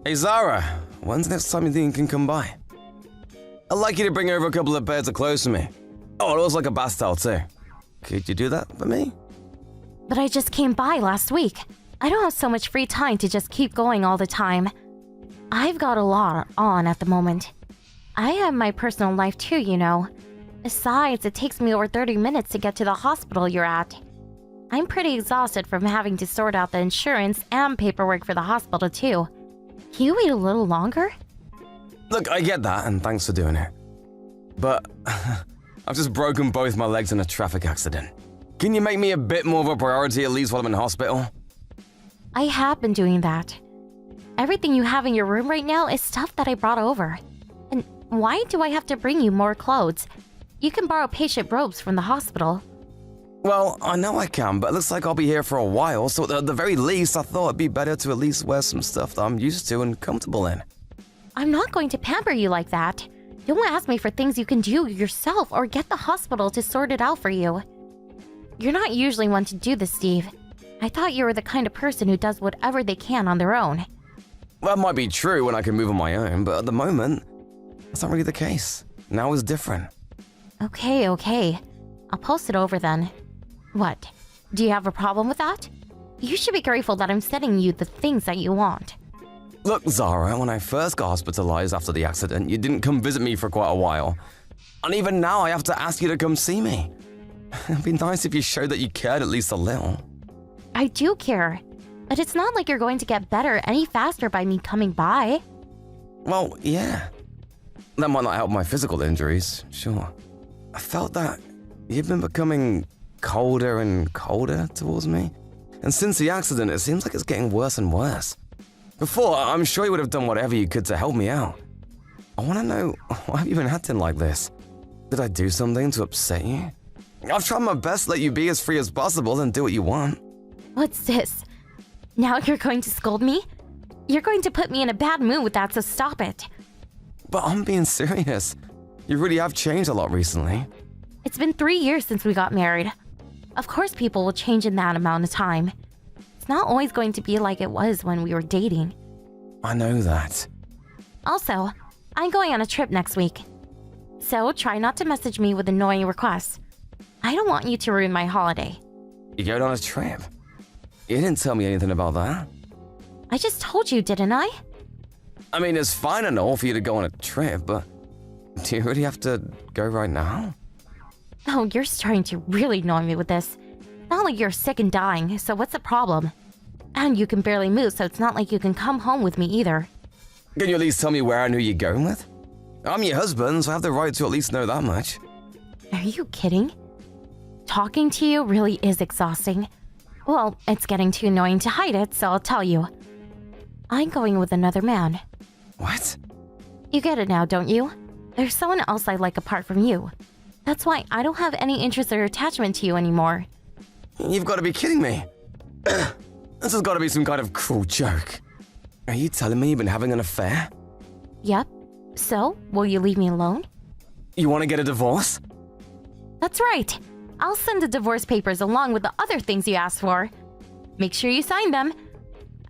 Hey Zara, when's the next time you think you can come by? I'd like you to bring over a couple of pairs of clothes for me. Oh, and also like a bath towel too. Could you do that for me? But I just came by last week. I don't have so much free time to just keep going all the time. I've got a lot on at the moment. I have my personal life too, you know. Besides, it takes me over 30 minutes to get to the hospital you're at. I'm pretty exhausted from having to sort out the insurance and paperwork for the hospital too. Can you wait a little longer? Look, I get that, and thanks for doing it. But I've just broken both my legs in a traffic accident. Can you make me a bit more of a priority at least while I'm in hospital? I have been doing that. Everything you have in your room right now is stuff that I brought over. And why do I have to bring you more clothes? You can borrow patient robes from the hospital. Well, I know I can, but it looks like I'll be here for a while, so at the very least, I thought it'd be better to at least wear some stuff that I'm used to and comfortable in. I'm not going to pamper you like that. Don't ask me for things you can do yourself or get the hospital to sort it out for you. You're not usually one to do this, Steve. I thought you were the kind of person who does whatever they can on their own. That might be true when I can move on my own, but at the moment, that's not really the case. Now is different. Okay. I'll post it over then. What? Do you have a problem with that? You should be grateful that I'm sending you the things that you want. Look, Zara, when I first got hospitalized after the accident, you didn't come visit me for quite a while. And even now, I have to ask you to come see me. It'd be nice if you showed that you cared at least a little. I do care, but it's not like you're going to get better any faster by me coming by. Well, yeah. That might not help my physical injuries, sure. I felt that you've been becoming colder and colder towards me. And since the accident, it seems like it's getting worse and worse. Before, I'm sure you would have done whatever you could to help me out. I want to know, why have you been acting like this? Did I do something to upset you? I've tried my best to let you be as free as possible and do what you want. What's this? Now you're going to scold me? You're going to put me in a bad mood with that, so stop it. But I'm being serious. You really have changed a lot recently. It's been 3 years since we got married. Of course people will change in that amount of time. It's not always going to be like it was when we were dating. I know that. Also, I'm going on a trip next week. So try not to message me with annoying requests. I don't want you to ruin my holiday. You're going on a trip? You didn't tell me anything about that. I just told you, didn't I? I mean, it's fine and all for you to go on a trip, but do you really have to go right now? Oh, you're starting to really annoy me with this. Not like you're sick and dying, so what's the problem? And you can barely move, so it's not like you can come home with me either. Can you at least tell me where and who you're going with? I'm your husband, so I have the right to at least know that much. Are you kidding? Talking to you really is exhausting. Well, it's getting too annoying to hide it, so I'll tell you. I'm going with another man. What? You get it now, don't you? There's someone else I like apart from you. That's why I don't have any interest or attachment to you anymore. You've got to be kidding me. This has got to be some kind of cruel joke. Are you telling me you've been having an affair? Yep. So, will you leave me alone? You want to get a divorce? That's right. I'll send the divorce papers along with the other things you asked for. Make sure you sign them.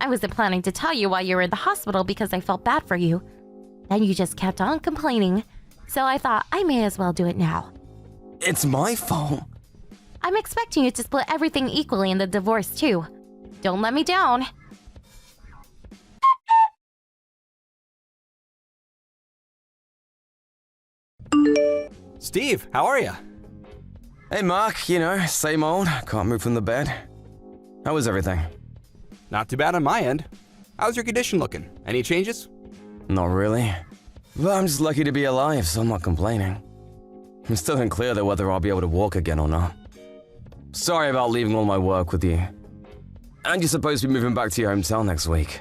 I wasn't planning to tell you while you were in the hospital because I felt bad for you. Then you just kept on complaining, so I thought I may as well do it now. It's my fault. I'm expecting you to split everything equally in the divorce too. Don't let me down. Steve, how are you? Hey Mark, you know, same old, can't move from the bed. How was everything? Not too bad on my end. How's your condition looking? Any changes? Not really. But I'm just lucky to be alive, so I'm not complaining. I'm still unclear though whether I'll be able to walk again or not. Sorry about leaving all my work with you. And you're supposed to be moving back to your hometown next week.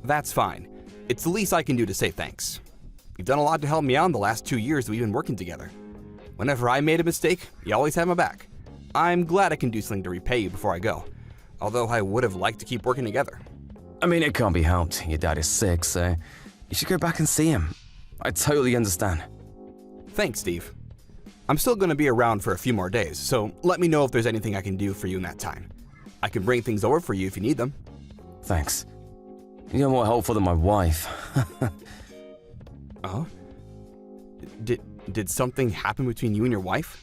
That's fine. It's the least I can do to say thanks. You've done a lot to help me out in the last 2 years that we've been working together. Whenever I made a mistake, you always had my back. I'm glad I can do something to repay you before I go, although I would have liked to keep working together. I mean, it can't be helped. Your dad is sick, so you should go back and see him. I totally understand. Thanks, Steve. I'm still going to be around for a few more days, so let me know if there's anything I can do for you in that time. I can bring things over for you if you need them. Thanks. You're more helpful than my wife. Oh? Did something happen between you and your wife?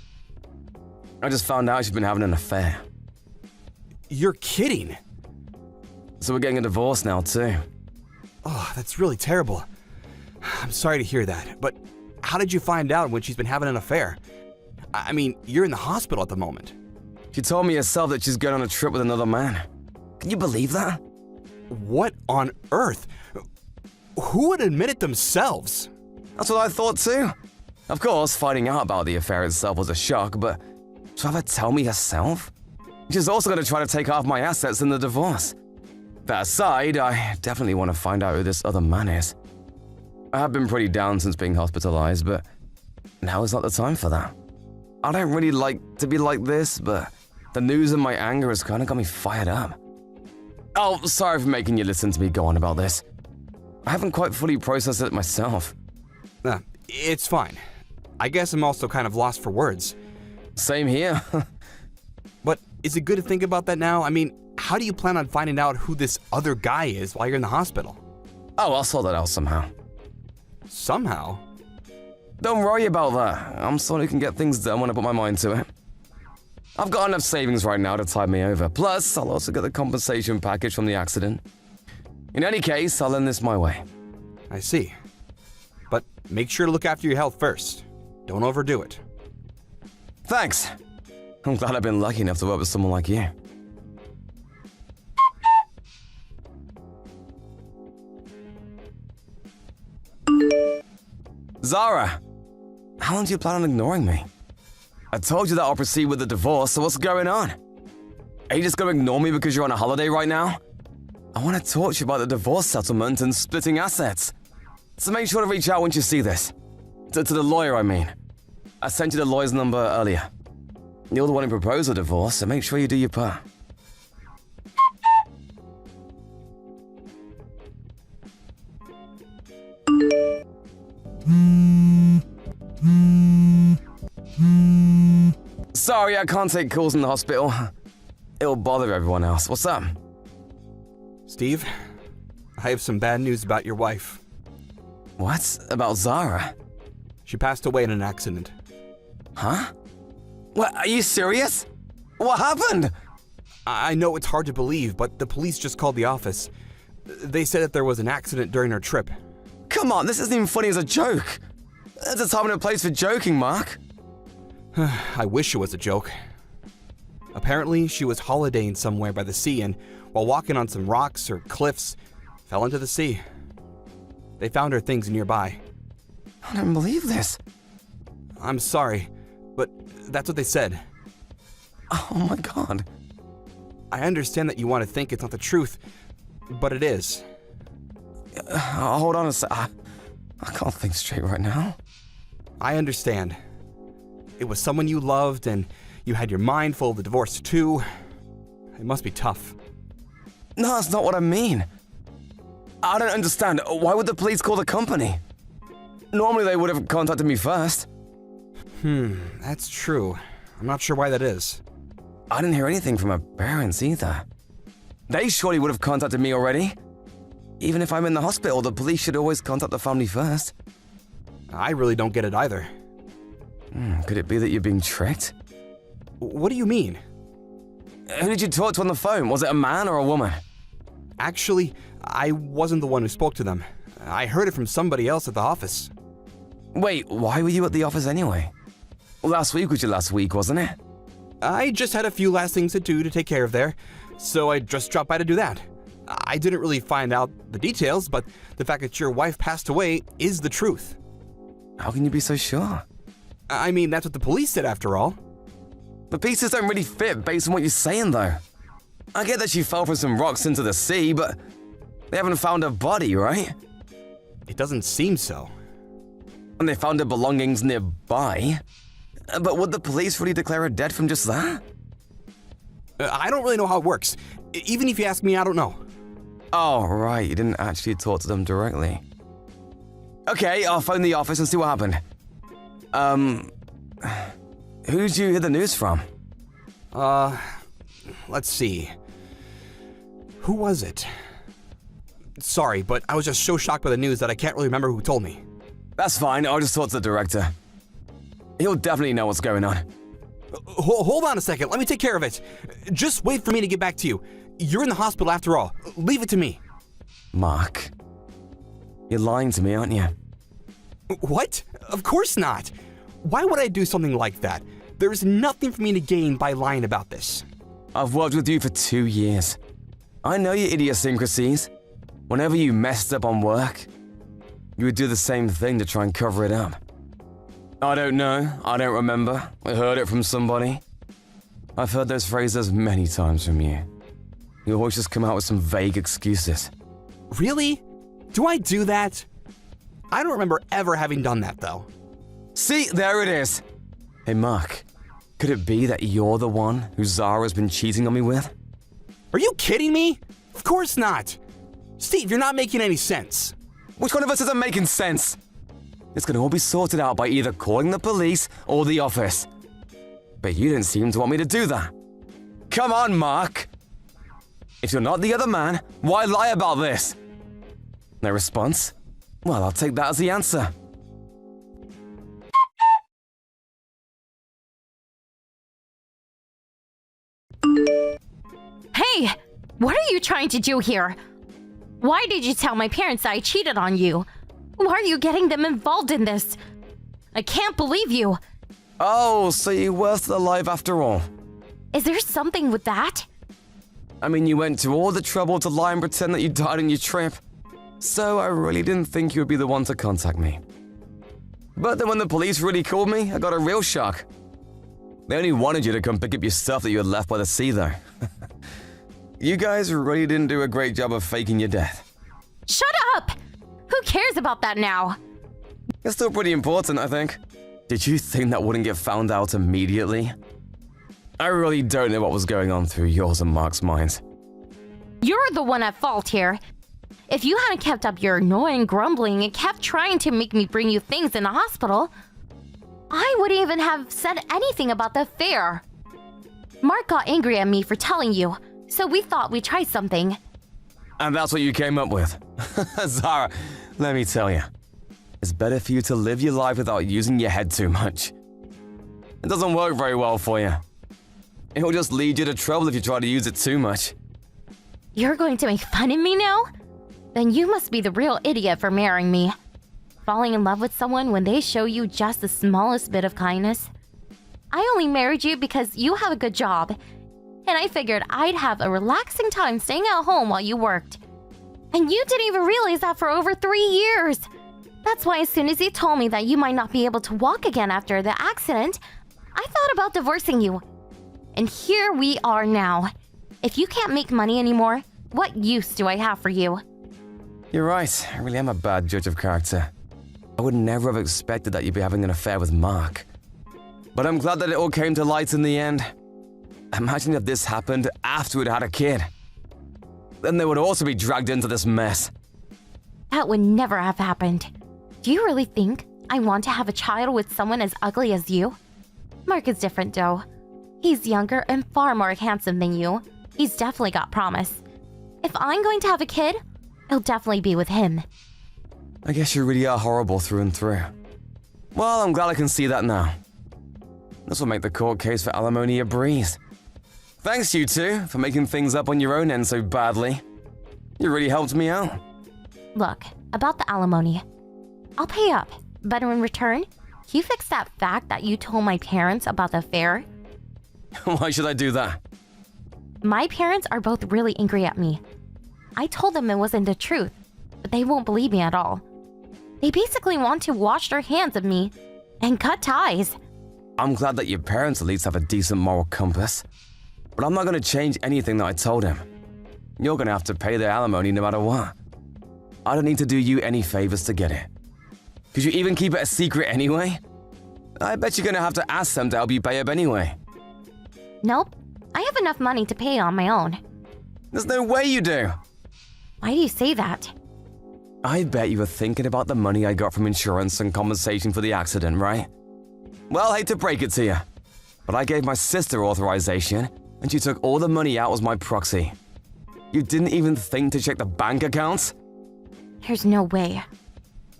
I just found out she's been having an affair. You're kidding! So we're getting a divorce now, too. Oh, that's really terrible. I'm sorry to hear that, but how did you find out when she's been having an affair? I mean, you're in the hospital at the moment. She told me herself that she's going on a trip with another man. Can you believe that? What on earth? Who would admit it themselves? That's what I thought too. Of course, finding out about the affair itself was a shock, but to have her tell me herself? She's also going to try to take half my assets in the divorce. That aside, I definitely want to find out who this other man is. I have been pretty down since being hospitalized, but now is not the time for that. I don't really like to be like this, but the news and my anger has kind of got me fired up. Oh, sorry for making you listen to me go on about this. I haven't quite fully processed it myself. It's fine. I guess I'm also kind of lost for words. Same here. But is it good to think about that now? I mean, how do you plan on finding out who this other guy is while you're in the hospital? Oh, I'll sort that out somehow. Somehow? Don't worry about that. I'm someone who can get things done when I put my mind to it. I've got enough savings right now to tide me over. Plus, I'll also get the compensation package from the accident. In any case, I'll end this my way. I see. But make sure to look after your health first. Don't overdo it. Thanks. I'm glad I've been lucky enough to work with someone like you. Zara! How long do you plan on ignoring me? I told you that I'll proceed with the divorce, so what's going on? Are you just gonna ignore me because you're on a holiday right now? I want to talk to you about the divorce settlement and splitting assets. So make sure to reach out once you see this. To the lawyer, I mean. I sent you the lawyer's number earlier. You're the one who proposed the divorce, so make sure you do your part. Sorry, I can't take calls in the hospital. It'll bother everyone else. What's up? Steve, I have some bad news about your wife. What? About Zara? She passed away in an accident. Huh? What, are you serious? What happened? I know it's hard to believe, but the police just called the office. They said that there was an accident during her trip. Come on, this isn't even funny as a joke. There's a time and a place for joking, Mark. I wish it was a joke. Apparently, she was holidaying somewhere by the sea and, while walking on some rocks or cliffs, fell into the sea. They found her things nearby. I don't believe this. I'm sorry, but that's what they said. Oh my god. I understand that you want to think it's not the truth, but it is. Hold on a sec. I can't think straight right now. I understand. It was someone you loved, and you had your mind full of the divorce too. It must be tough. No, that's not what I mean. I don't understand. Why would the police call the company? Normally they would have contacted me first. That's true. I'm not sure why that is. I didn't hear anything from her parents either. They surely would have contacted me already. Even if I'm in the hospital, the police should always contact the family first. I really don't get it either. Could it be that you're being tricked? What do you mean? Who did you talk to on the phone? Was it a man or a woman? Actually, I wasn't the one who spoke to them. I heard it from somebody else at the office. Wait, why were you at the office anyway? Last week was your last week, wasn't it? I just had a few last things to do to take care of there, so I just dropped by to do that. I didn't really find out the details, but the fact that your wife passed away is the truth. How can you be so sure? I mean, that's what the police said after all. The pieces don't really fit based on what you're saying, though. I get that she fell from some rocks into the sea, but they haven't found her body, right? It doesn't seem so. And they found her belongings nearby. But would the police really declare her dead from just that? I don't really know how it works. Even if you ask me, I don't know. Oh, right, you didn't actually talk to them directly. Okay, I'll phone the office and see what happened. Who did you hear the news from? Let's see. Who was it? Sorry, but I was just so shocked by the news that I can't really remember who told me. That's fine, I'll just talk to the director. He'll definitely know what's going on. Hold on a second, let me take care of it. Just wait for me to get back to you. You're in the hospital after all. Leave it to me. Mark, you're lying to me, aren't you? What? Of course not. Why would I do something like that? There's nothing for me to gain by lying about this. I've worked with you for 2 years. I know your idiosyncrasies. Whenever you messed up on work, you would do the same thing to try and cover it up. I don't know, I don't remember, I heard it from somebody. I've heard those phrases many times from you. You always just come out with some vague excuses. Really? Do I do that? I don't remember ever having done that, though. See, there it is. Hey Mark, could it be that you're the one who Zara's been cheating on me with? Are you kidding me? Of course not. Steve, you're not making any sense. Which one of us isn't making sense? It's gonna all be sorted out by either calling the police or the office. But you didn't seem to want me to do that. Come on, Mark. If you're not the other man, why lie about this? No response? Well, I'll take that as the answer. Hey! What are you trying to do here? Why did you tell my parents I cheated on you? Why are you getting them involved in this? I can't believe you. Oh, so you were still alive after all. Is there something with that? I mean, you went to all the trouble to lie and pretend that you died on your trip. So I really didn't think you would be the one to contact me. But then when the police really called me, I got a real shock. They only wanted you to come pick up your stuff that you had left by the sea, though. You guys really didn't do a great job of faking your death. Shut up! Who cares about that now? It's still pretty important, I think. Did you think that wouldn't get found out immediately? I really don't know what was going on through yours and Mark's minds. You're the one at fault here. If you hadn't kept up your annoying grumbling and kept trying to make me bring you things in the hospital, I wouldn't even have said anything about the affair. Mark got angry at me for telling you, so we thought we'd try something. And that's what you came up with. Zara, let me tell you, it's better for you to live your life without using your head too much. It doesn't work very well for you. It will just lead you to trouble if you try to use it too much. You're going to make fun of me now? Then you must be the real idiot for marrying me. Falling in love with someone when they show you just the smallest bit of kindness. I only married you because you have a good job, and I figured I'd have a relaxing time staying at home while you worked. And you didn't even realize that for over 3 years. That's why as soon as you told me that you might not be able to walk again after the accident, I thought about divorcing you. And here we are now. If you can't make money anymore, what use do I have for you? You're right, I really am a bad judge of character. I would never have expected that you'd be having an affair with Mark. But I'm glad that it all came to light in the end. Imagine if this happened after we'd had a kid. Then they would also be dragged into this mess. That would never have happened. Do you really think I want to have a child with someone as ugly as you? Mark is different though. He's younger and far more handsome than you. He's definitely got promise. If I'm going to have a kid, it'll definitely be with him. I guess you really are horrible through and through. Well, I'm glad I can see that now. This will make the court case for alimony a breeze. Thanks, you two, for making things up on your own end so badly. You really helped me out. Look, about the alimony. I'll pay up, but in return, can you fix that fact that you told my parents about the affair? Why should I do that? My parents are both really angry at me. I told them it wasn't the truth, but they won't believe me at all. They basically want to wash their hands of me and cut ties. I'm glad that your parents at least have a decent moral compass. But I'm not going to change anything that I told him. You're going to have to pay the alimony no matter what. I don't need to do you any favors to get it. Could you even keep it a secret anyway? I bet you're going to have to ask them to help you pay up anyway. Nope, I have enough money to pay on my own. There's no way you do. Why do you say that? I bet you were thinking about the money I got from insurance and compensation for the accident, right? Well, I hate to break it to you, but I gave my sister authorization, and she took all the money out as my proxy. You didn't even think to check the bank accounts? There's no way.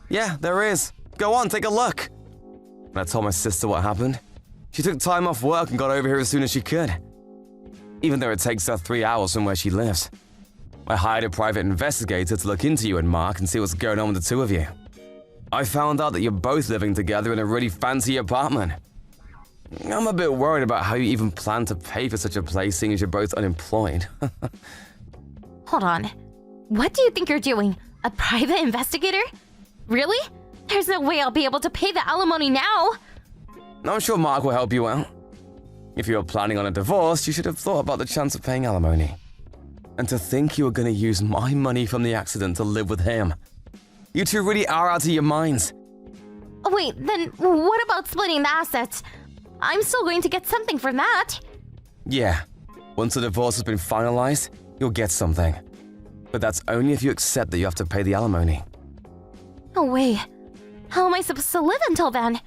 Yeah, there is. Go on, take a look. And I told my sister what happened. She took time off work and got over here as soon as she could. Even though it takes her 3 hours from where she lives. I hired a private investigator to look into you and Mark and see what's going on with the two of you. I found out that you're both living together in a really fancy apartment. I'm a bit worried about how you even plan to pay for such a place seeing as you're both unemployed. Hold on. What do you think you're doing? A private investigator? Really? There's no way I'll be able to pay the alimony now. I'm sure Mark will help you out. If you were planning on a divorce, you should have thought about the chance of paying alimony. And to think you were going to use my money from the accident to live with him. You two really are out of your minds. Wait, then what about splitting the assets? I'm still going to get something from that. Yeah, once the divorce has been finalized, you'll get something. But that's only if you accept that you have to pay the alimony. No way. How am I supposed to live until then?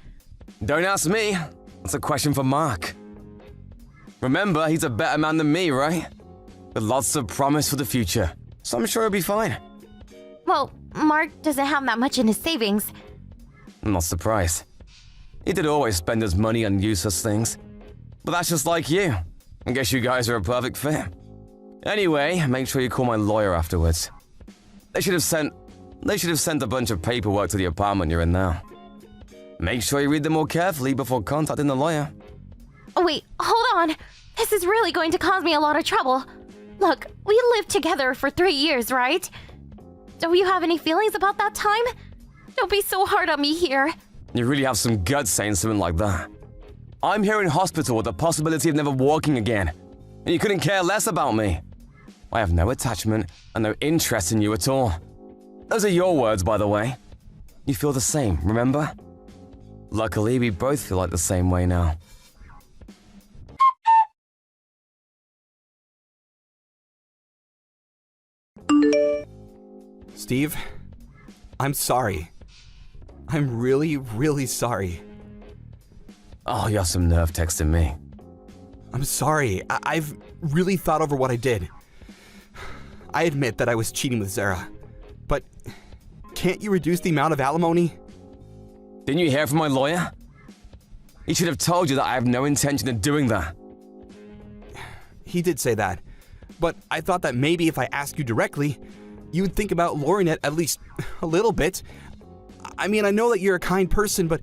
Don't ask me. That's a question for Mark. Remember, he's a better man than me, right? With lots of promise for the future, so I'm sure he'll be fine. Well, Mark doesn't have that much in his savings. I'm not surprised. He did always spend his money on useless things. But that's just like you. I guess you guys are a perfect fit. Anyway, make sure you call my lawyer afterwards. They should have sent a bunch of paperwork to the apartment you're in now. Make sure you read them more carefully before contacting the lawyer. Oh, wait, hold on. This is really going to cause me a lot of trouble. Look, we lived together for 3 years, right? Don't you have any feelings about that time? Don't be so hard on me here. You really have some guts saying something like that. I'm here in hospital with the possibility of never walking again, and you couldn't care less about me. I have no attachment and no interest in you at all. Those are your words, by the way. You feel the same, remember? Luckily, we both feel like the same way now. Steve, I'm sorry. I'm really, really sorry. Oh, you have some nerve texting me. I'm sorry. I've really thought over what I did. I admit that I was cheating with Zara, but can't you reduce the amount of alimony? Didn't you hear from my lawyer? He should have told you that I have no intention of doing that. He did say that, but I thought that maybe if I asked you directly, you would think about lowering it at least a little bit. I mean, I know that you're a kind person, but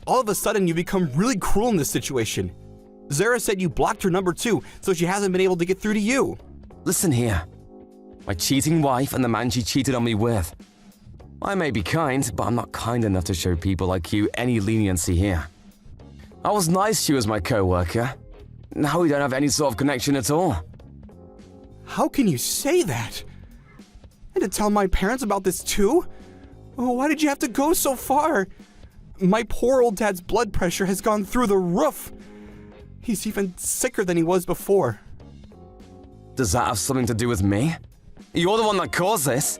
all of a sudden you become really cruel in this situation. Zara said you blocked her number too, so she hasn't been able to get through to you. Listen here. My cheating wife and the man she cheated on me with. I may be kind, but I'm not kind enough to show people like you any leniency here. I was nice to you as my co-worker. Now we don't have any sort of connection at all. How can you say that? And to tell my parents about this too? Oh, why did you have to go so far? My poor old dad's blood pressure has gone through the roof. He's even sicker than he was before. Does that have something to do with me? You're the one that caused this.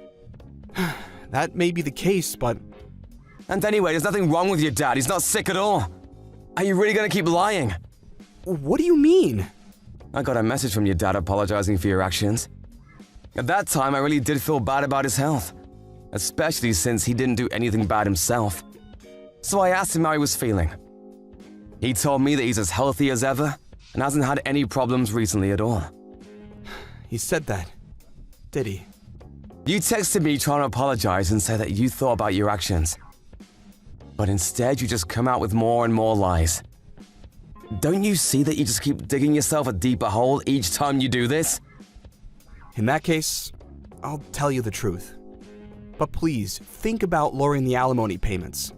That may be the case, but... And anyway, there's nothing wrong with your dad. He's not sick at all. Are you really gonna keep lying? What do you mean? I got a message from your dad apologizing for your actions. At that time, I really did feel bad about his health. Especially since he didn't do anything bad himself. So I asked him how he was feeling. He told me that he's as healthy as ever and hasn't had any problems recently at all. He said that, did he? You texted me trying to apologize and say that you thought about your actions. But instead, you just come out with more and more lies. Don't you see that you just keep digging yourself a deeper hole each time you do this? In that case, I'll tell you the truth. But please, think about lowering the alimony payments.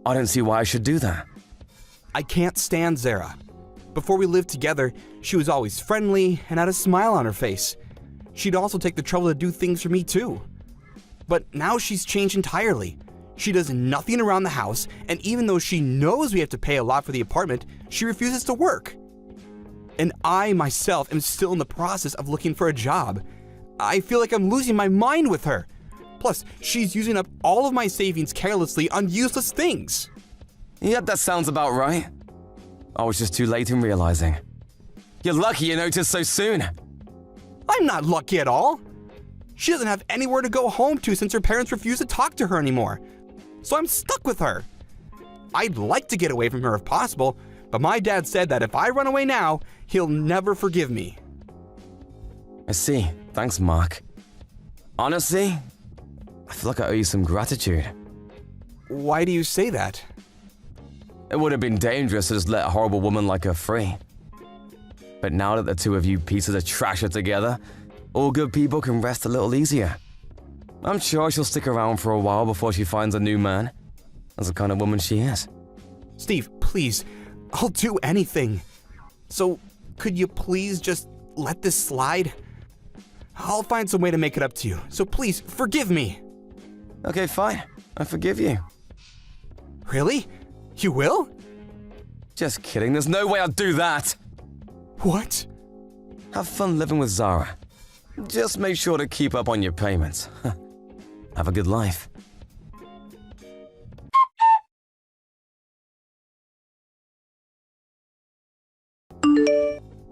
I don't see why I should do that. I can't stand Zara. Before we lived together, she was always friendly and had a smile on her face. She'd also take the trouble to do things for me too. But now she's changed entirely. She does nothing around the house, and even though she knows we have to pay a lot for the apartment, she refuses to work. And I myself am still in the process of looking for a job. I feel like I'm losing my mind with her. Plus, she's using up all of my savings carelessly on useless things. Yep, that sounds about right. I was just too late in realizing. You're lucky you noticed so soon. I'm not lucky at all. She doesn't have anywhere to go home to since her parents refuse to talk to her anymore. So I'm stuck with her. I'd like to get away from her if possible, but my dad said that if I run away now, he'll never forgive me. I see. Thanks, Mark. Honestly, I feel like I owe you some gratitude. Why do you say that? It would have been dangerous to just let a horrible woman like her free. But now that the two of you pieces of trash are together, all good people can rest a little easier. I'm sure she'll stick around for a while before she finds a new man. That's the kind of woman she is. Steve, please, I'll do anything. So, could you please just let this slide? I'll find some way to make it up to you, so please, forgive me. Okay, fine. I forgive you. Really? You will? Just kidding, there's no way I'll do that. What? Have fun living with Zara. Just make sure to keep up on your payments. Have a good life.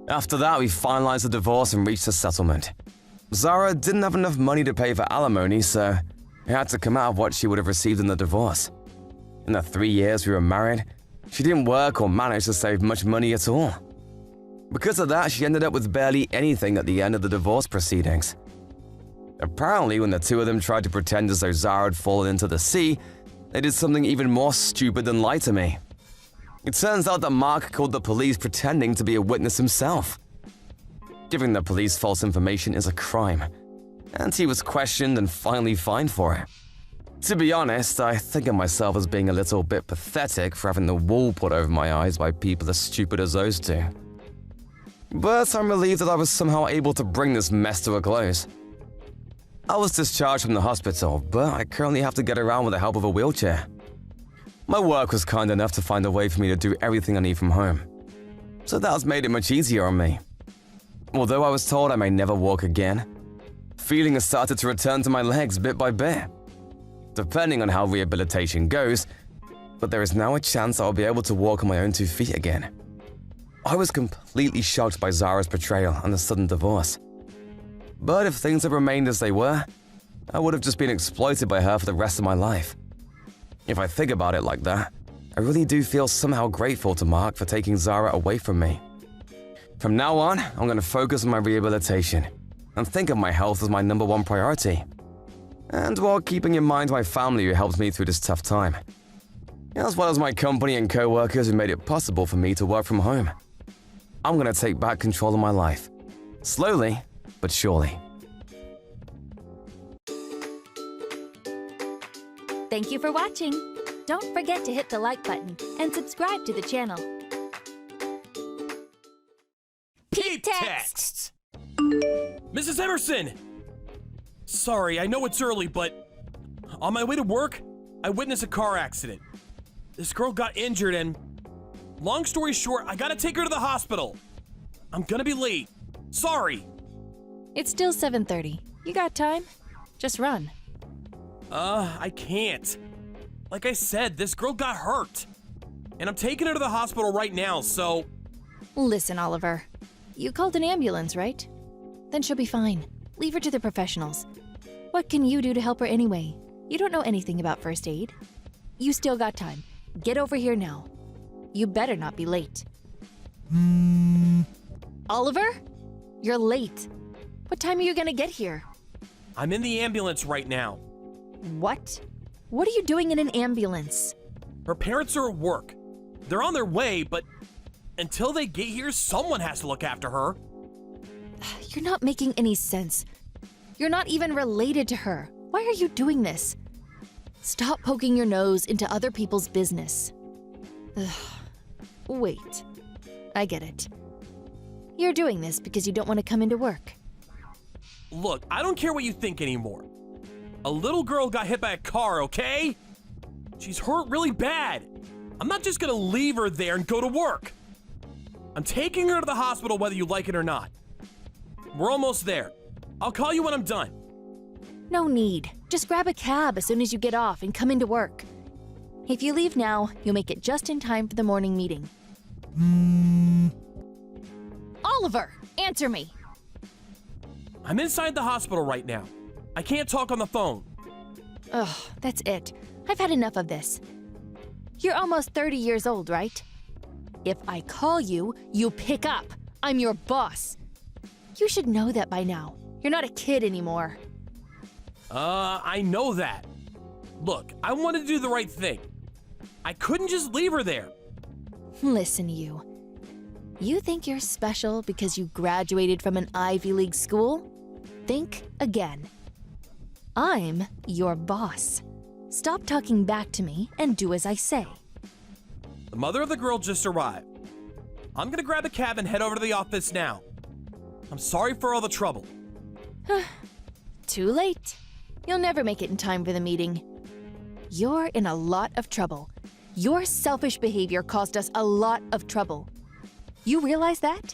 After that, we finalized the divorce and reached a settlement. Zara didn't have enough money to pay for alimony, so it had to come out of what she would have received in the divorce. In the 3 years we were married, she didn't work or manage to save much money at all. Because of that, she ended up with barely anything at the end of the divorce proceedings. Apparently, when the two of them tried to pretend as though Zara had fallen into the sea, they did something even more stupid than lie to me. It turns out that Mark called the police pretending to be a witness himself. Giving the police false information is a crime, and he was questioned and finally fined for it. To be honest, I think of myself as being a little bit pathetic for having the wool put over my eyes by people as stupid as those two. But I'm relieved that I was somehow able to bring this mess to a close. I was discharged from the hospital, but I currently have to get around with the help of a wheelchair. My work was kind enough to find a way for me to do everything I need from home, so that has made it much easier on me. Although I was told I may never walk again, feeling has started to return to my legs bit by bit, depending on how rehabilitation goes, but there is now a chance I'll be able to walk on my own 2 feet again. I was completely shocked by Zara's betrayal and the sudden divorce. But if things had remained as they were, I would have just been exploited by her for the rest of my life. If I think about it like that, I really do feel somehow grateful to Mark for taking Zara away from me. From now on, I'm going to focus on my rehabilitation and think of my health as my #1 priority. And while keeping in mind my family who helped me through this tough time, as well as my company and co-workers who made it possible for me to work from home. I'm going to take back control of my life, slowly but surely. Thank you for watching. Don't forget to hit the like button and subscribe to the channel. Peep Texts! Mrs. Emerson! Sorry, I know it's early, but on my way to work, I witnessed a car accident. This girl got injured and, long story short, I gotta take her to the hospital. I'm gonna be late. Sorry. It's still 7:30. You got time? Just run. I can't. Like I said, this girl got hurt. And I'm taking her to the hospital right now, so... Listen, Oliver. You called an ambulance, right? Then she'll be fine. Leave her to the professionals. What can you do to help her anyway? You don't know anything about first aid. You still got time. Get over here now. You better not be late. Oliver? You're late. What time are you gonna get here? I'm in the ambulance right now. What? What are you doing in an ambulance? Her parents are at work. They're on their way, but until they get here, someone has to look after her. You're not making any sense. You're not even related to her. Why are you doing this? Stop poking your nose into other people's business. Wait. I get it. You're doing this because you don't want to come into work. Look, I don't care what you think anymore. A little girl got hit by a car, okay? She's hurt really bad. I'm not just gonna leave her there and go to work. I'm taking her to the hospital whether you like it or not. We're almost there. I'll call you when I'm done. No need. Just grab a cab as soon as you get off and come into work. If you leave now, you'll make it just in time for the morning meeting. Oliver, answer me. I'm inside the hospital right now. I can't talk on the phone. Ugh, that's it. I've had enough of this. You're almost 30 years old, right? If I call you, you pick up. I'm your boss. You should know that by now. You're not a kid anymore. I know that. Look, I wanted to do the right thing. I couldn't just leave her there. Listen, you. You think you're special because you graduated from an Ivy League school? Think again. I'm your boss. Stop talking back to me and do as I say. The mother of the girl just arrived. I'm gonna grab a cab and head over to the office now. I'm sorry for all the trouble. Too late. You'll never make it in time for the meeting. You're in a lot of trouble. Your selfish behavior caused us a lot of trouble. You realize that?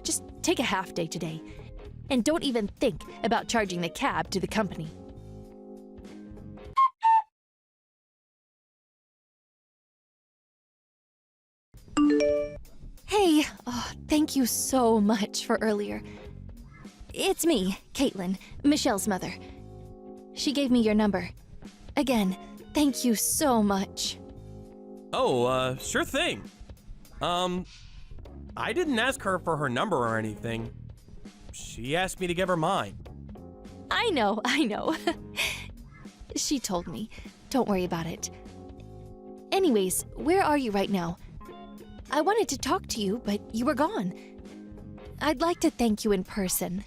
Just take a half day today. And don't even think about charging the cab to the company. Hey, thank you so much for earlier. It's me, Caitlin, Michelle's mother. She gave me your number. Again, thank you so much. Oh, sure thing. I didn't ask her for her number or anything. She asked me to give her mine. I know. She told me. Don't worry about it. Anyways, where are you right now? I wanted to talk to you, but you were gone. I'd like to thank you in person.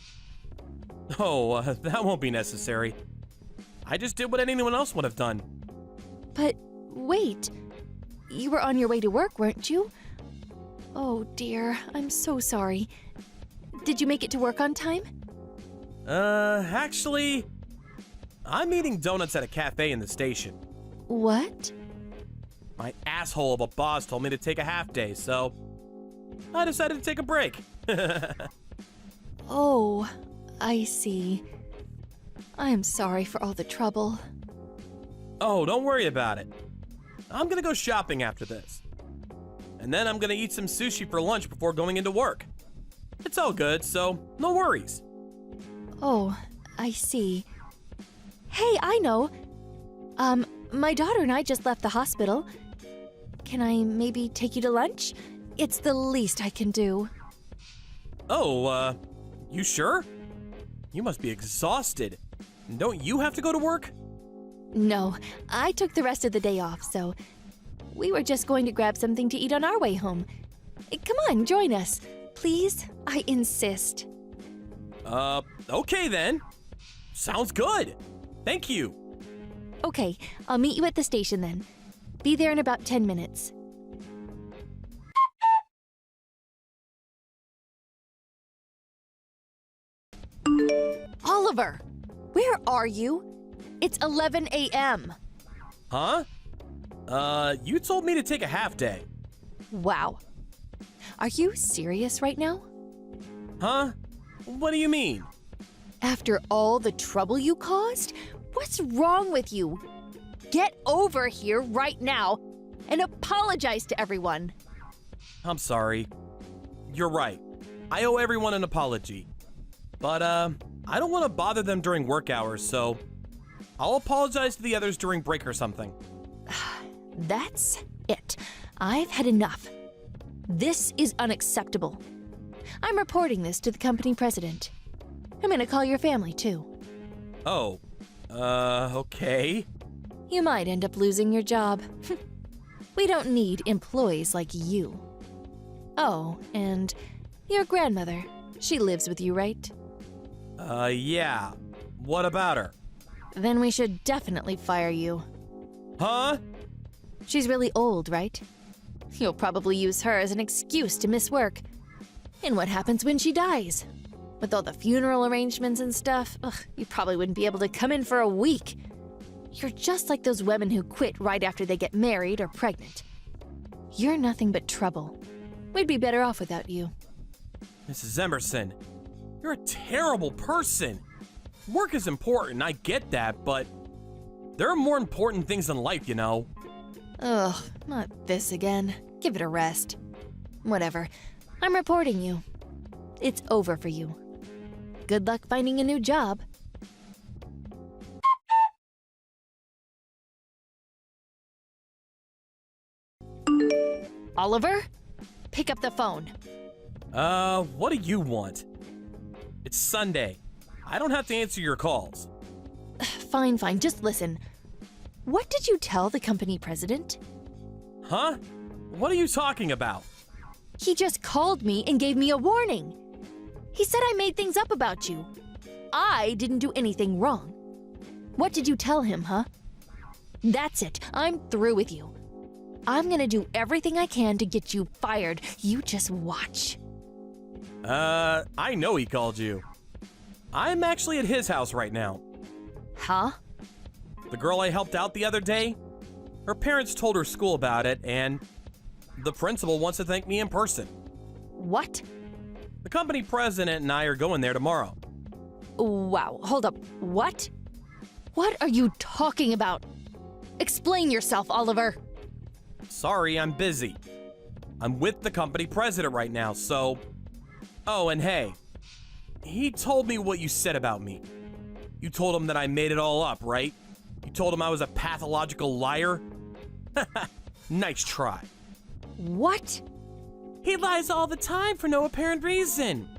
Oh, that won't be necessary. I just did what anyone else would have done. But wait, you were on your way to work, weren't you? Oh dear, I'm so sorry. Did you make it to work on time? Actually, I'm eating donuts at a cafe in the station. What? My asshole of a boss told me to take a half day, so I decided to take a break. Oh, I see. I'm sorry for all the trouble. Oh, don't worry about it. I'm gonna go shopping after this. And then I'm gonna eat some sushi for lunch before going into work. It's all good, so no worries. Oh, I see. Hey, I know. My daughter and I just left the hospital. Can I maybe take you to lunch? It's the least I can do. Oh, you sure? You must be exhausted. Don't you have to go to work? No, I took the rest of the day off, so we were just going to grab something to eat on our way home. Come on, join us. Please, I insist. Okay then. Sounds good. Thank you. Okay, I'll meet you at the station then. Be there in about 10 minutes. Oliver, where are you? It's 11 a.m. Huh? You told me to take a half day. Wow. Are you serious right now? Huh? What do you mean? After all the trouble you caused? What's wrong with you? Get over here right now and apologize to everyone. I'm sorry. You're right. I owe everyone an apology. But, I don't want to bother them during work hours, so I'll apologize to the others during break or something. That's it. I've had enough. This is unacceptable. I'm reporting this to the company president. I'm gonna call your family, too. Oh, okay. You might end up losing your job. We don't need employees like you. Oh, and your grandmother. She lives with you, right? Yeah. What about her? Then we should definitely fire you. Huh? She's really old, right? You'll probably use her as an excuse to miss work. And what happens when she dies? With all the funeral arrangements and stuff, you probably wouldn't be able to come in for a week. You're just like those women who quit right after they get married or pregnant. You're nothing but trouble. We'd be better off without you. Mrs. Emerson, you're a terrible person. Work is important, I get that, but there are more important things in life, you know. Ugh, not this again. Give it a rest. Whatever. I'm reporting you. It's over for you. Good luck finding a new job. Oliver? Pick up the phone. What do you want? It's Sunday. I don't have to answer your calls. Fine, just listen. What did you tell the company president? Huh? What are you talking about? He just called me and gave me a warning. He said I made things up about you. I didn't do anything wrong. What did you tell him, huh? That's it. I'm through with you. I'm gonna do everything I can to get you fired. You just watch. I know he called you. I'm actually at his house right now. Huh? The girl I helped out the other day? Her parents told her school about it, and the principal wants to thank me in person. What? The company president and I are going there tomorrow. Wow, hold up. What? What are you talking about? Explain yourself, Oliver. Sorry, I'm busy. I'm with the company president right now, so... Oh, and hey, he told me what you said about me. You told him that I made it all up, right? You told him I was a pathological liar? Nice try. What? He lies all the time for no apparent reason.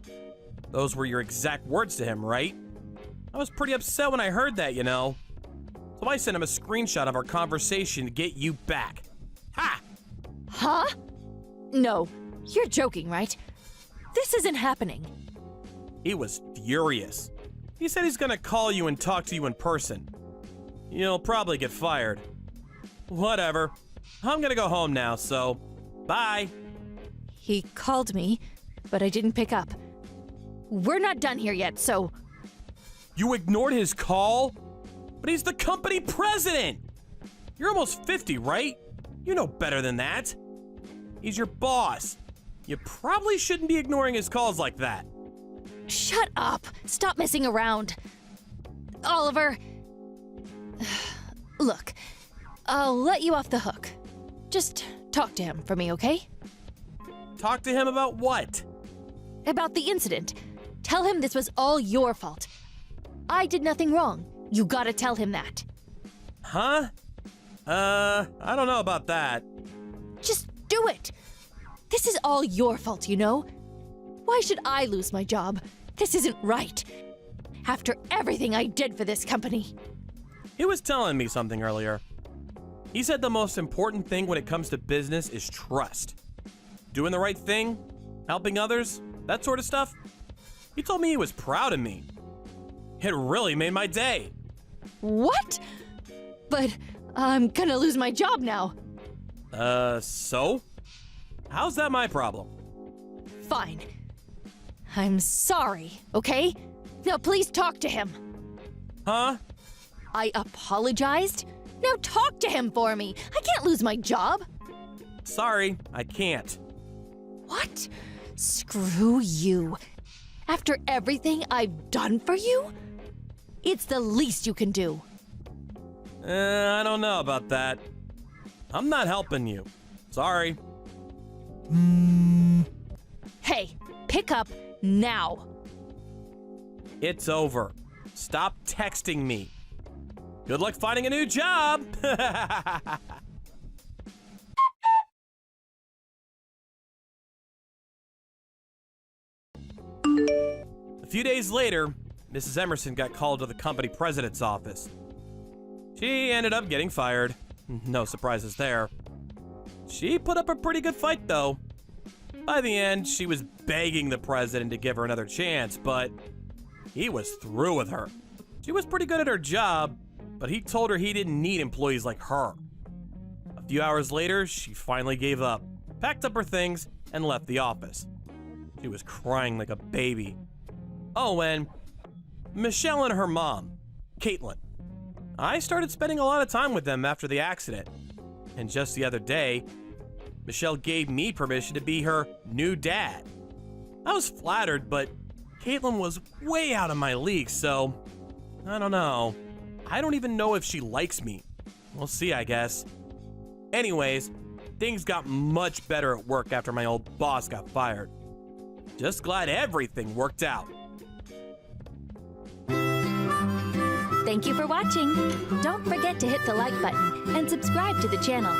Those were your exact words to him, right? I was pretty upset when I heard that, you know. So I sent him a screenshot of our conversation to get you back. Ha! Huh? No, you're joking, right? This isn't happening. He was furious. He said he's gonna call you and talk to you in person. You'll probably get fired. Whatever. I'm gonna go home now, so bye. He called me, but I didn't pick up. We're not done here yet, so... You ignored his call? But he's the company president! You're almost 50, right? You know better than that. He's your boss. You probably shouldn't be ignoring his calls like that. Shut up! Stop messing around. Oliver... Look, I'll let you off the hook. Just talk to him for me, okay? Talk to him about what? About the incident. Tell him this was all your fault. I did nothing wrong. You gotta tell him that. Huh? I don't know about that. Just do it! This is all your fault, you know? Why should I lose my job? This isn't right. After everything I did for this company. He was telling me something earlier. He said the most important thing when it comes to business is trust. Doing the right thing, helping others, that sort of stuff. He told me he was proud of me. It really made my day. What? But I'm gonna lose my job now. So? How's that my problem? Fine. I'm sorry, okay? Now please talk to him. Huh? I apologized? Now talk to him for me. I can't lose my job. Sorry, I can't. What? Screw you. After everything I've done for you? It's the least you can do. I don't know about that. I'm not helping you. Sorry. Hey, pick up now. It's over. Stop texting me. Good luck finding a new job. A few days later, Mrs. Emerson got called to the company president's office. She ended up getting fired. No surprises there. She put up a pretty good fight, though. By the end, she was begging the president to give her another chance, but he was through with her. She was pretty good at her job, but he told her he didn't need employees like her. A few hours later, she finally gave up, packed up her things, and left the office. She was crying like a baby. Oh, and Michelle and her mom, Caitlin. I started spending a lot of time with them after the accident. And just the other day, Michelle gave me permission to be her new dad. I was flattered, but Caitlin was way out of my league, so I don't know. I don't even know if she likes me. We'll see, I guess. Anyways, things got much better at work after my old boss got fired. Just glad everything worked out. Thank you for watching. Don't forget to hit the like button and subscribe to the channel.